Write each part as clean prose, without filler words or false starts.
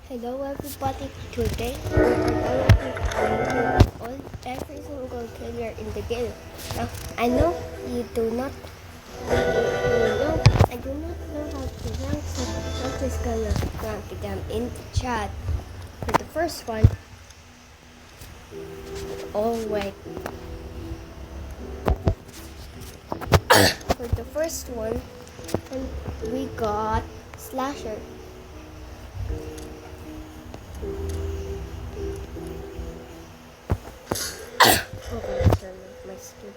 Hello everybody, today we are going to review every single killer in the game. Now, I know you do not I do not know how to rank, so I'm just gonna rank them in the chat. For the first one, oh wait. For the first one, we got Slasher. Oh, I'm gonna turn off my screen.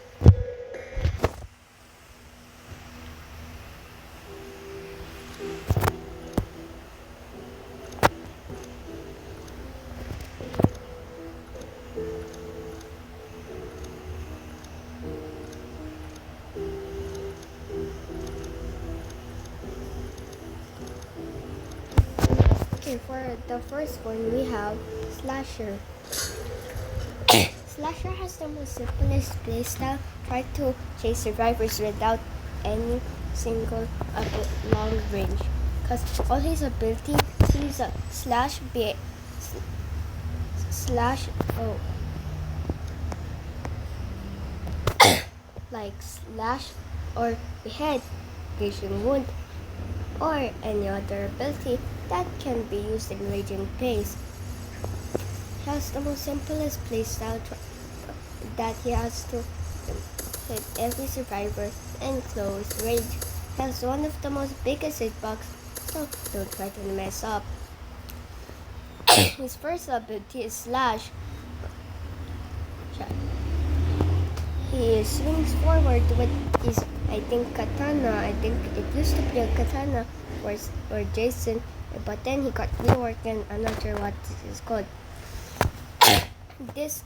Okay, for the first one, we have Slasher. Slasher has the most simplest playstyle. Try to chase survivors without any single long range. Because all his ability, he's a slash like slash or behead, raging wound, or any other ability that can be used in raging pace. He has the most simplest playstyle that he has to hit every survivor in close range. He has one of the most biggest hitbox, so don't try to mess up. His first ability is Slash. He swings forward with his, I think, katana. I think it used to be a katana or Jason, but then he got reworked and I'm not sure what this is called. This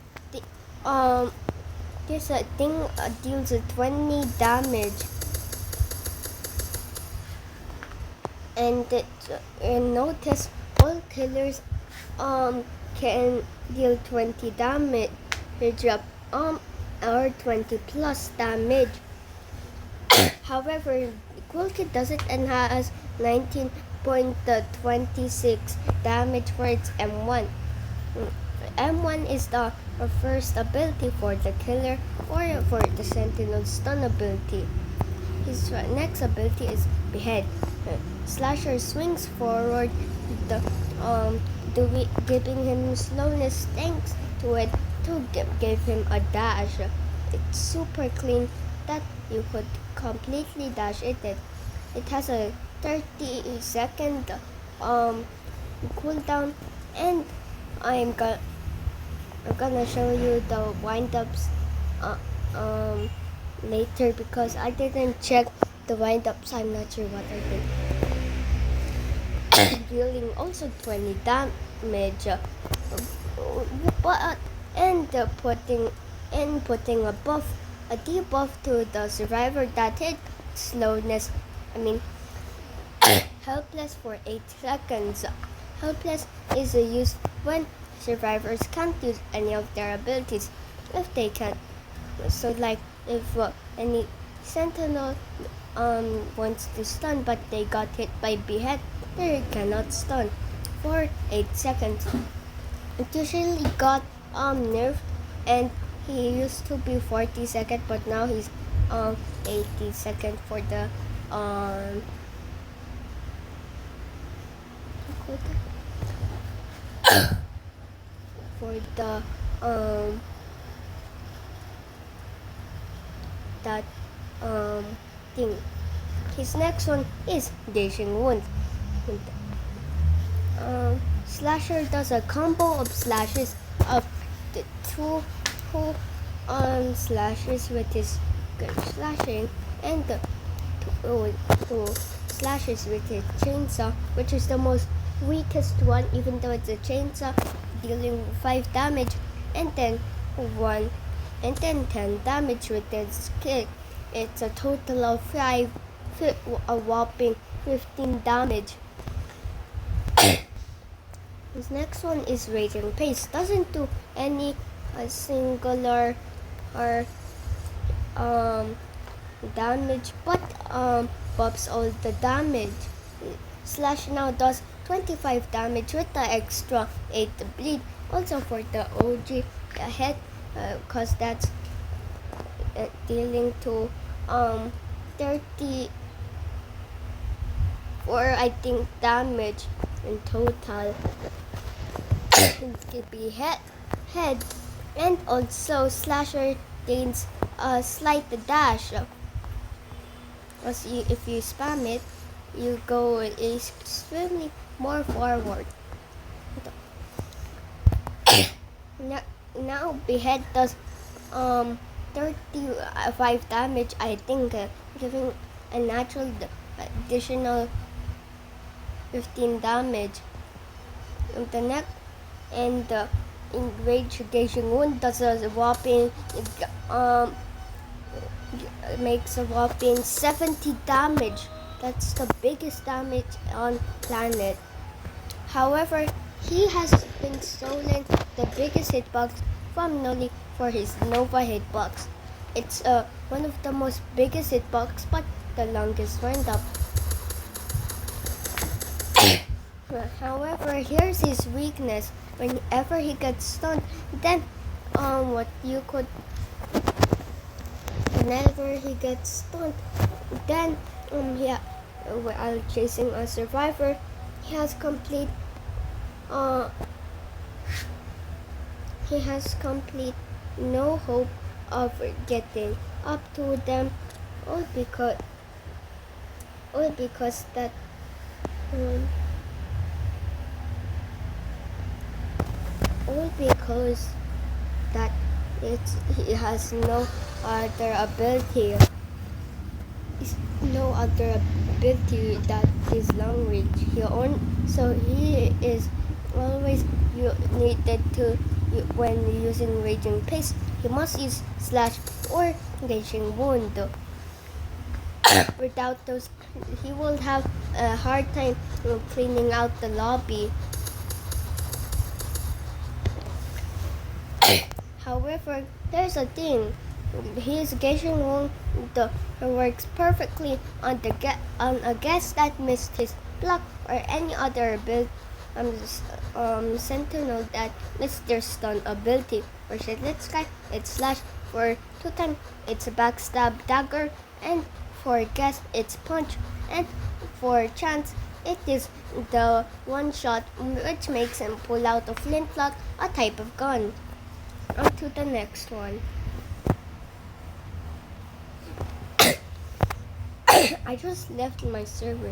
thing deals 20 damage, and notice all killers can deal 20 damage or 20 plus damage. However, Cool Kid does it and has 19.26 damage for its M1. M1 is the first ability for the killer or for the Sentinel stun ability. His next ability is Behead. Slasher swings forward, giving him slowness thanks to it to give him a dash. It's super clean that you could completely dash it. It has a 30-second cooldown, and I'm gonna show you the wind-ups later because I didn't check the wind-ups. I'm not sure what I did. Dealing also 20 damage, but putting a debuff to the survivor that hit slowness. Helpless for 8 seconds. Helpless is used when survivors can't use any of their abilities if they can't. So like if any sentinel wants to stun but they got hit by behead, they cannot stun for 8 seconds. It usually got nerfed, and he used to be 40 seconds, but now he's 80 seconds for the for the that thing. His next one is Dashing Wound. Slasher does a combo of slashes of the two slashes with his slashing and the two slashes with his chainsaw, which is the most weakest one, even though it's a chainsaw, dealing 5 damage, and then 10 damage with his kick. It's a total of a whopping 15 damage. His next one is Raging Pace. Doesn't do any singular or damage, but buffs all the damage. Slash now does 25 damage with the extra 8 bleed. Also for the OG head, cause that's dealing to 30 or I think damage in total. It could be head, and also slasher gains a slight dash. If you spam it, you go extremely more forward. Now behead does 35 damage, I think, giving a natural additional 15 damage on the neck, and the enraged gauging wound does a whopping makes a whopping 70 damage. That's the biggest damage on planet. However, he has been stolen the biggest hitbox from Noli for his Nova hitbox. It's one of the most biggest hitbox, but the longest round up. However, here's his weakness. Whenever he gets stunned, then whenever he gets stunned, then while chasing a survivor, he has complete no hope of getting up to them, all because that he has no other ability. No other ability that is long range. So he is always needed to, when using Raging Pace, he must use Slash or Gauging Wound. Without those, he will have a hard time cleaning out the lobby. However, there's a thing. His Gauging Wound works perfectly on a guest that missed his block or any other sentinel that missed their stun ability. For Shitless Guy, it's Slash. For 2-time, it's Backstab Dagger. And for guest, it's Punch. And for Chance, it is the one shot, which makes him pull out a flintlock, a type of gun. On to the next one. I just left my server.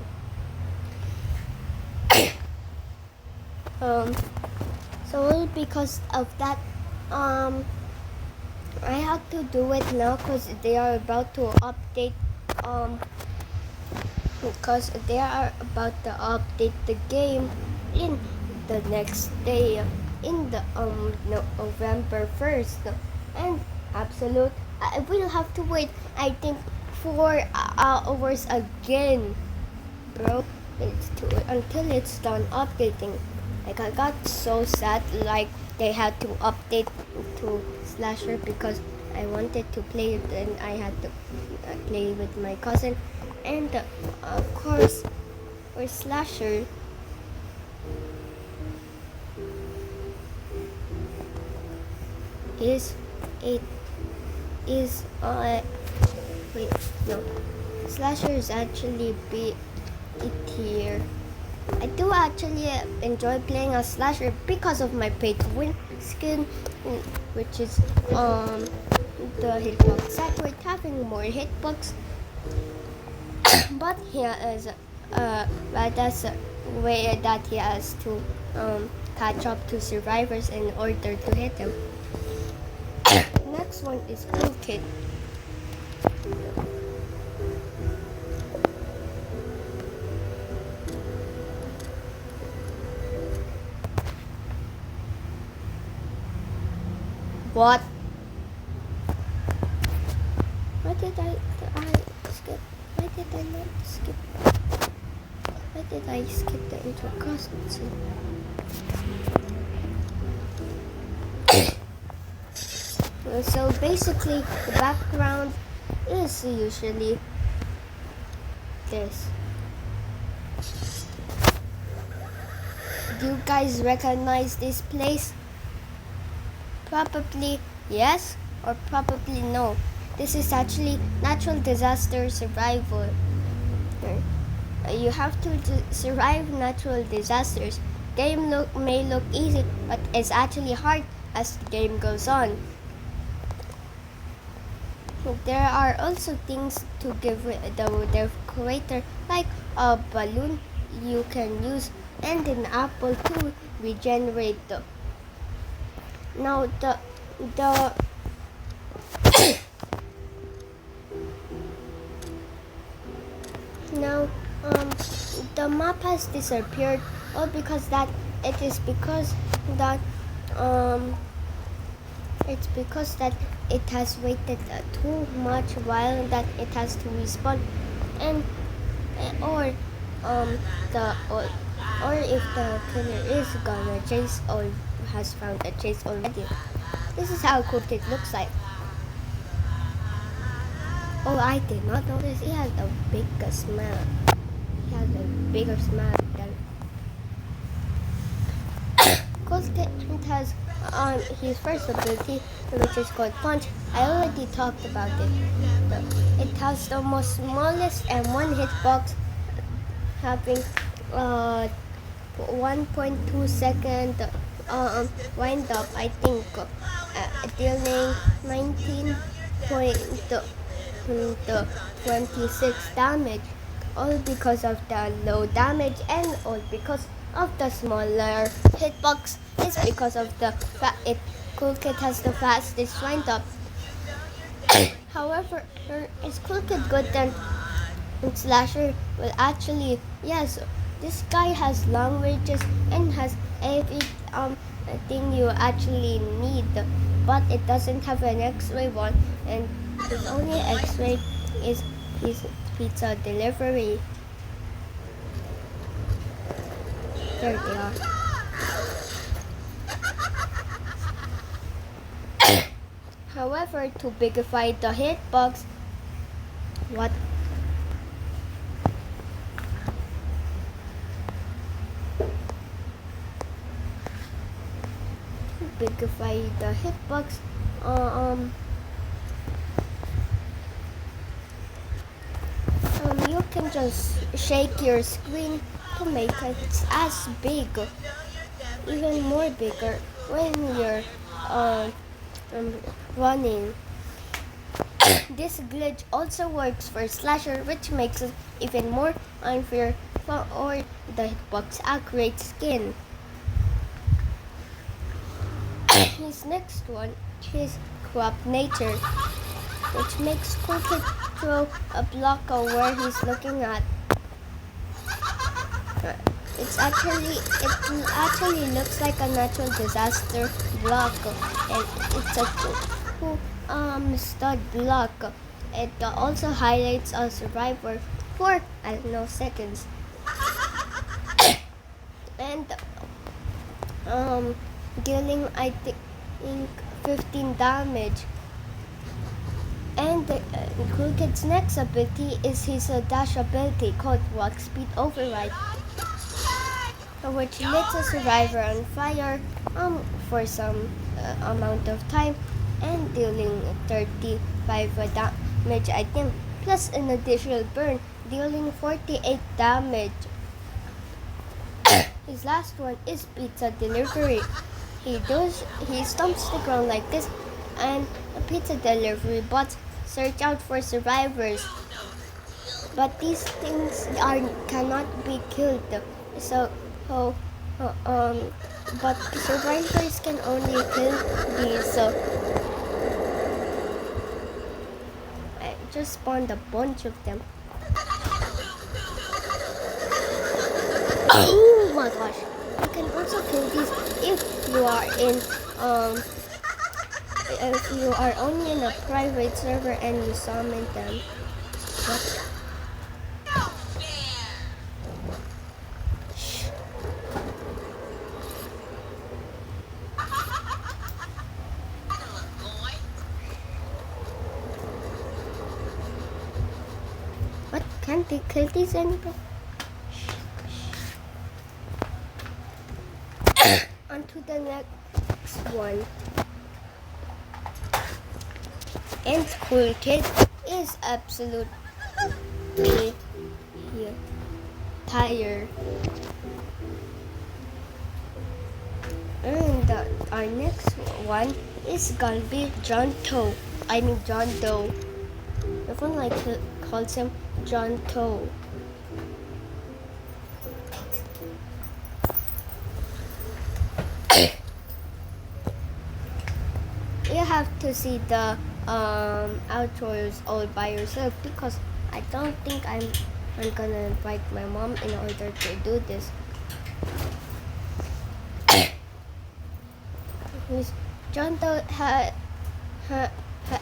So because of that, I have to do it now because they are about to update. Because they are about to update the game in the next day, in the November 1st, and Absolute, I will have to wait, I think, 4 hours again, bro, until it's done updating. Like, I got so sad, like, they had to update to Slasher because I wanted to play it and I had to play with my cousin. And of course, for Slasher, Slasher is actually B tier. I do actually enjoy playing a Slasher because of my pay to win skin, which is the hitbox separate, having more hitbox. But here is that's a way that he has to catch up to survivors in order to hit them. Next one is Cool Kid. What? Why did I skip? Why did I not skip? Why did I skip the intro cutscene? So basically, the background is usually this. Do you guys recognize this place? Probably yes or probably no. This is actually natural disaster survival. You have to survive natural disasters. Game may look easy, but it's actually hard as the game goes on. There are also things to give the creator, like a balloon you can use and an apple to regenerate the. Now the now the map has disappeared, all because that it is because that it's because that it has waited too much while that it has to respawn, and or if the killer is gonna chase or has found a chase already. This is how cool it looks like. Oh, I did not notice he has a bigger smile. He has a bigger smile than Cold Kit has his first ability, which is called Punch. I already talked about it. It has the most smallest and one hitbox, having 1.2 second wind up. I think dealing 19.26 damage, all because of the low damage and all because of the smaller hitbox. It's because of the Cool Kid has the fastest wind up. However, is Cool Kid good then? Slasher? Well, actually, yes. This guy has long ranges and has every thing you actually need, but it doesn't have an X-ray one, and his only X-ray is his pizza delivery. There they are. However, to bigify the hitbox, what? To bigify the hitbox, you can just shake your screen to make it as big, even more bigger when you're running. This glitch also works for Slasher, which makes it even more unfair for the hitbox accurate skin. His next one is Crop Nature, which makes Cool Kid throw a block where he's looking at. It actually looks like a natural disaster block, and it's a stud block. It also highlights a survivor for I don't know seconds, and dealing I think 15 damage. And Cool Kid's next ability is his dash ability called Walk Speed Override, which lights a survivor on fire for some amount of time and dealing 35 damage, I think, plus an additional burn, dealing 48 damage. His last one is Pizza Delivery. He stomps the ground like this, and pizza delivery bots search out for survivors. But these things cannot be killed. But survivors can only kill these. I just spawned a bunch of them. Oh my gosh! You can also kill these if you are only in a private server and you summon them. What? What? Can't they kill these anymore? to the next one. And Cool Kid is absolutely tired. And our next one is gonna be John Doe. John Doe. Everyone calls him John Doe. You have to see the outros all by yourself because I don't think I'm gonna invite my mom in order to do this. John Doe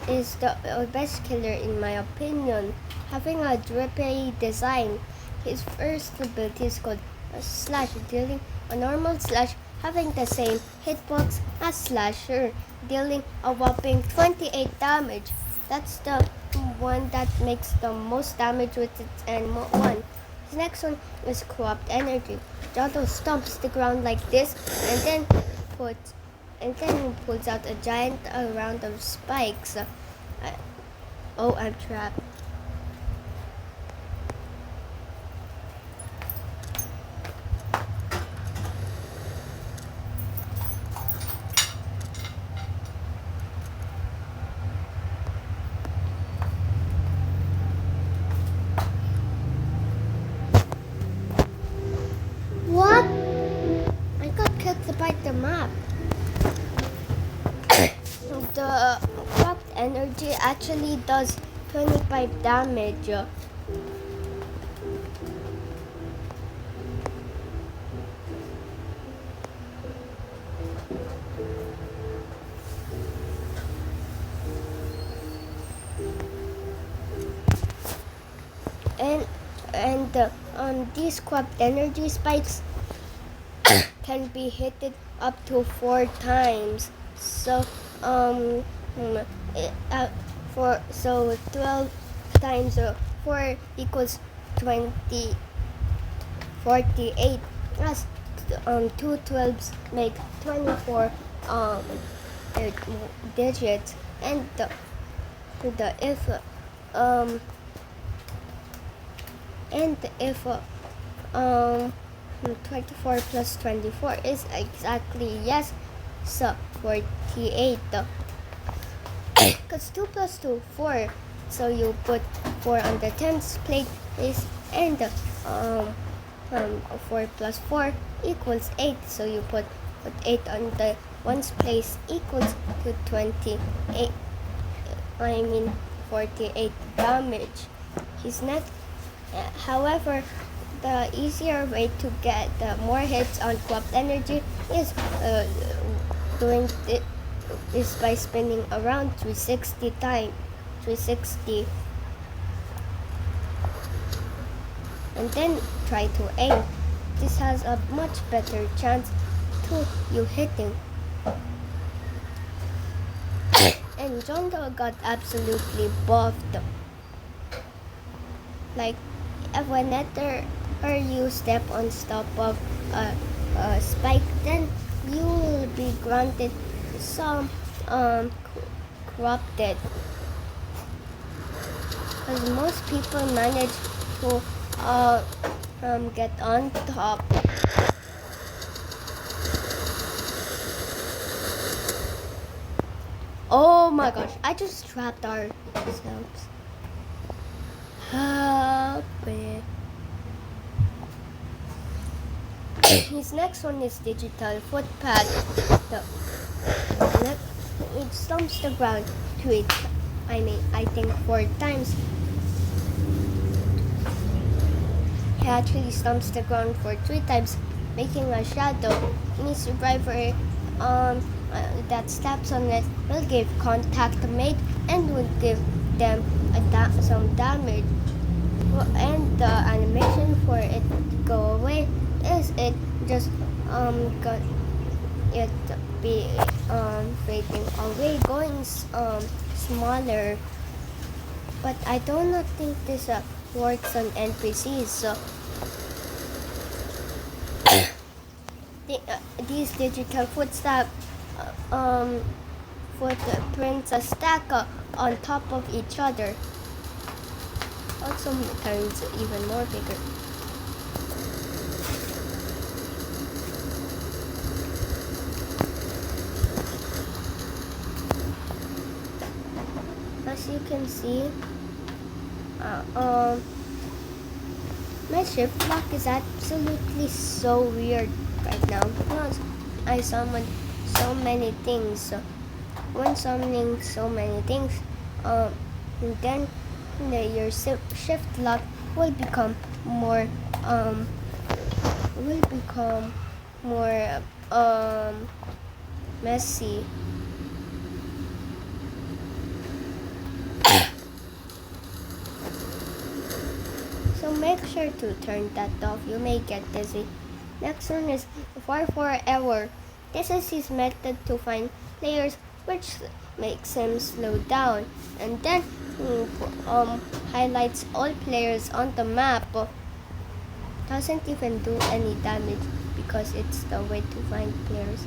is the best killer in my opinion. Having a drippy design, his first ability is called Slash, dealing a normal slash having the same hitbox as Slasher, dealing a whopping 28 damage. That's the one that makes the most damage with its M1. His next one is Corrupt Energy. John Doe stomps the ground like this and then pulls out a giant round of spikes. Oh, I'm trapped. What? I got kicked by the map. The Corrupt Energy actually does 25 damage. And these Corrupt Energy spikes can be hit up to 4 times. So 12 times 4 equals 48. As 2 12s make 24 digits, and if 24 plus 24 is exactly so 48. Because 2 plus 2 4, so you put 4 on the tens place, and 4 plus 4 equals 8, so you put 8 on the ones place equals to 48 damage. He's not. However, the easier way to get more hits on Corrupt Energy is is by spinning around 360 times. 360. And then try to aim. This has a much better chance to you hitting. And John Doe got absolutely buffed. Like, whenever you step on top of a spike, then you will be granted some corrupted. Because most people manage to get on top. Oh my gosh, I just trapped ourselves. Help it. His next one is Digital Footpad. It stomps the ground I think 4 times. He actually stomps the ground for 3 times, making a shadow. Any survivor that steps on it will give contact made and will give them some damage. And the animation for it to go away is it just fading away, going smaller. But I do not think this works on NPCs. So these digital footprints stack on top of each other. Also turns even more bigger. As you can see, my shift lock is absolutely so weird right now because I summoned so many things. So when summoning so many things, then your shift lock will become more messy. So make sure to turn that off. You may get dizzy. Next one is 4 error. This is his method to find players, which makes him slow down, and then highlights all players on the map. Doesn't even do any damage because it's the way to find players.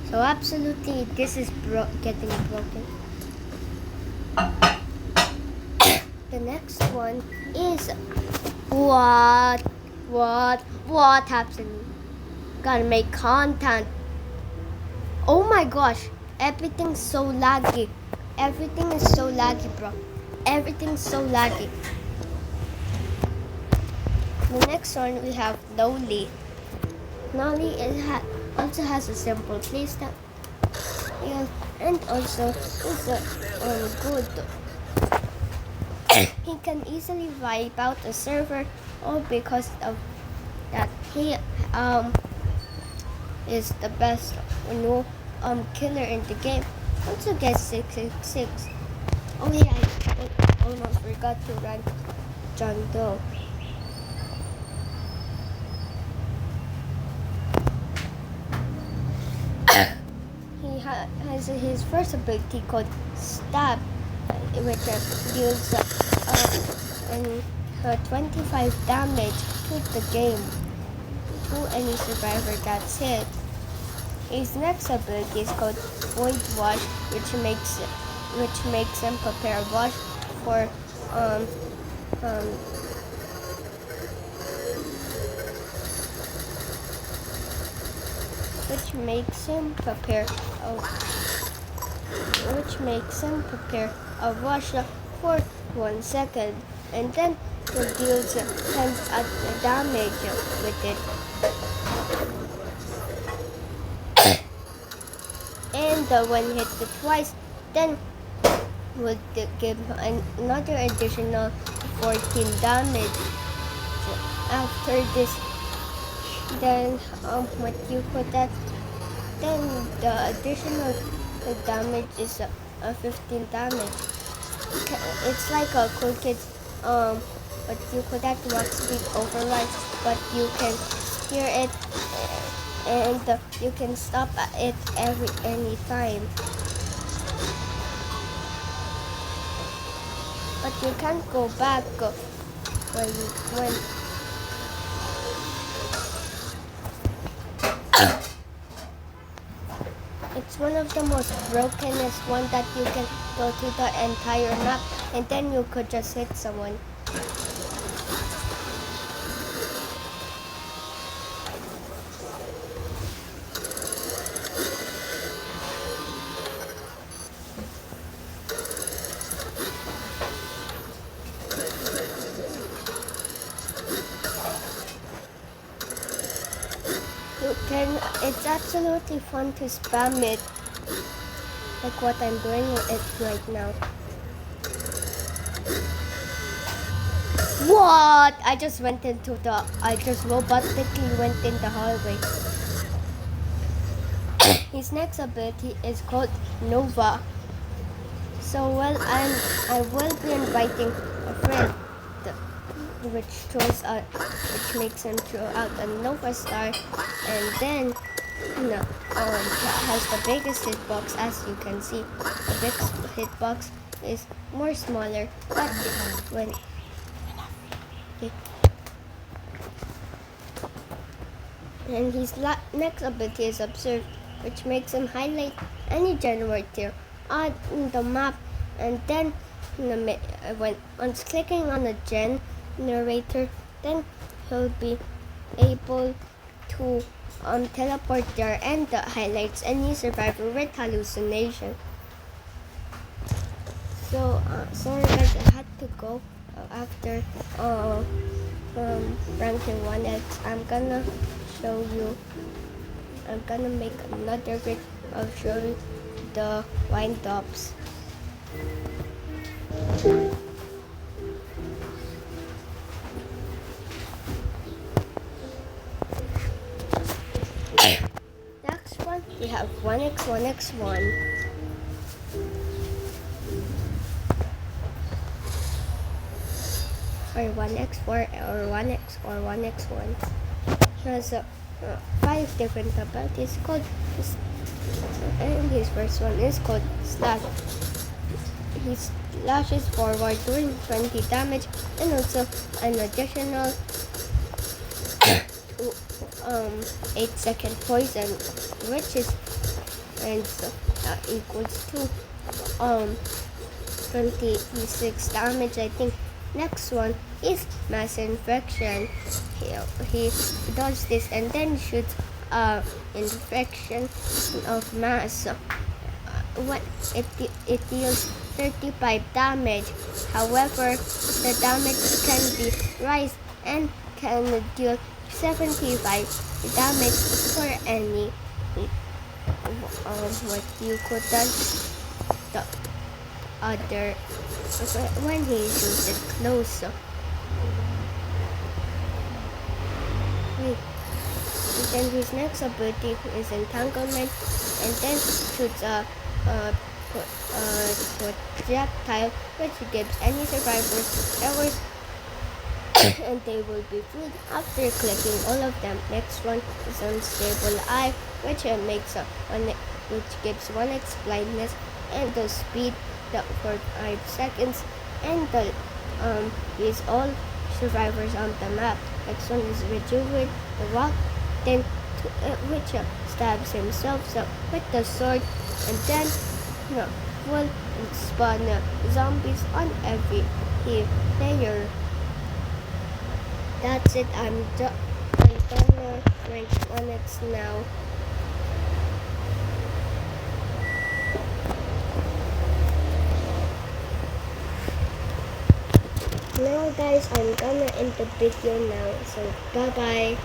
So absolutely, this is getting broken. The next one is what happened? Gotta make content. Oh my gosh, everything's so laggy. Everything is so laggy, bro. Everything's so laggy. The next one we have Loli. Loli also has a simple playstyle, and also is good. He can easily wipe out a server, all because of that he is the best killer in the game. Also gets 666. Oh yeah, I almost forgot to run John Doe. He has his first ability called Stab, which deals 25 damage to the game to any survivor that's hit. His next ability is called Void Wash, which makes him prepare wash for which makes him prepare a wash for 1 second, and then he deals times the damage with it. And when hit twice, then would give another additional 14 damage. After this, then what you put that, then the additional damage is 15 damage. It's like a cool kid's but you could have walk speed override, but you can steer it and you can stop it any time. But you can't go back when it's one of the most brokenest one that you can go to the entire map and then you could just hit someone. It's absolutely fun to spam it, like what I'm doing it right now. What? I just robotically went in the hallway. His next ability is called Nova. So I will be inviting a friend, which makes him throw out a Nova Star, and then has the biggest hitbox, as you can see. The biggest hitbox is more smaller, but when okay. And his next ability is Observe, which makes him highlight any generator on the map, and then when once clicking on a generator, then he'll be able to teleport there, and that highlights any survivor with hallucination. So sorry guys, I had to go after ranking 1x. I'm gonna make another vid of showing the wind-ups. Next one, we have 1x, 1x1. Or 1x4 or 1x or 1x1. He has 5 different abilities called, and his first one is called Slash. He slashes forward doing 20 damage, and also an additional 8-second poison, which is and equals to 26 damage, I think. Next one is Mass Infection. He does this and then shoots infection of mass. What it deals 35 damage. However, the damage can be rise and can deal 75 damage for any what you could the other when he shoots it close. Then his next ability is Entanglement, and then shoots a projectile which gives any survivors powers and they will be freed after clicking all of them. Next one is Unstable Eye, which which gives 1x blindness and the speed for 5 seconds, and is all survivors on the map. Next one is Rejuvenate the Rock, then which stabs himself with the sword, and then will spawn zombies on every player. That's it. I'm gonna rank 1x now. Now guys, I'm gonna end the video now. So bye bye.